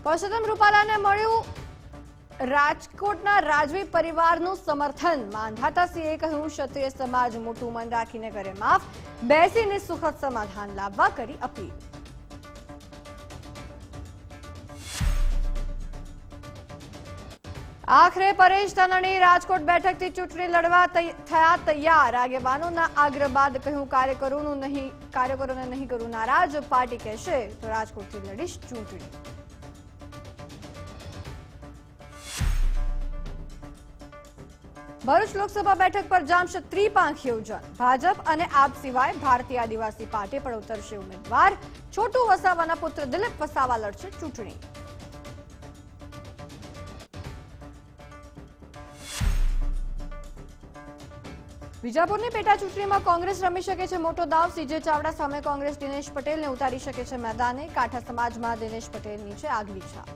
પરસોત્તમ રૂપાલાને મળ્યું રાજકોટના રાજવી પરિવારનું સમર્થન। માંધાતા સિંહે કહ્યું ક્ષત્રિય સમાજ મોટું મન રાખીને કરે માફ, બેસીને સુખદ સમાધાન લાવવા કરી અપીલ। આખરે પરેશ ધાનાણી રાજકોટ બેઠકથી ચૂંટણી લડવા થયા તૈયાર। આગેવાનોના આગ્રહ બાદ કહ્યું કાર્યકરોને નહીં કરું નારાજ, પાર્ટી કહેશે તો રાજકોટથી લડીશ ચૂંટણી। ભરૂચ લોકસભા બેઠક પર જામશે ત્રિપાંખી યોજન। ભાજપ અને આપ સિવાય ભારતીય આદિવાસી પાર્ટી પણ ઉતરશે ઉમેદવાર। છોટુ વસાવાના પુત્ર દિલીપ વસાવા લડશે ચૂંટણી। વિજાપુરની પેટા ચૂંટણીમાં કોંગ્રેસ રમી શકે છે મોટો દાવ। સીજે ચાવડા સામે કોંગ્રેસ દિનેશ પટેલને ઉતારી શકે છે મેદાને। કાંઠા સમાજમાં દિનેશ પટેલની છે આગવી છાપ।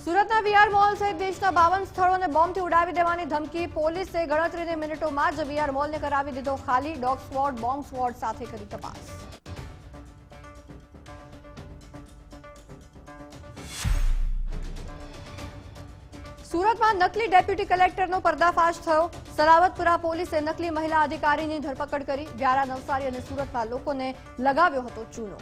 સુરતના વીઆર મોલ સહિત દેશના 52 સ્થળોને બોમ્બથી ઉડાવી દેવાની ધમકી। પોલીસે ગણતરીની મિનિટોમાં જ વીઆર મોલને કરાવી દીધો ખાલી। ડોગ સ્ક્વોડ, બોમ્બ સ્ક્વોડ સાથે કરી તપાસ। સુરતમાં નકલી ડેપ્યુટી કલેક્ટરનો પર્દાફાશ થયો। સલાવતપુરા પોલીસે નકલી મહિલા અધિકારીની ધરપકડ કરી। વ્યારા, નવસારી અને સુરતના લોકોને લગાવ્યો હતો ચૂનો।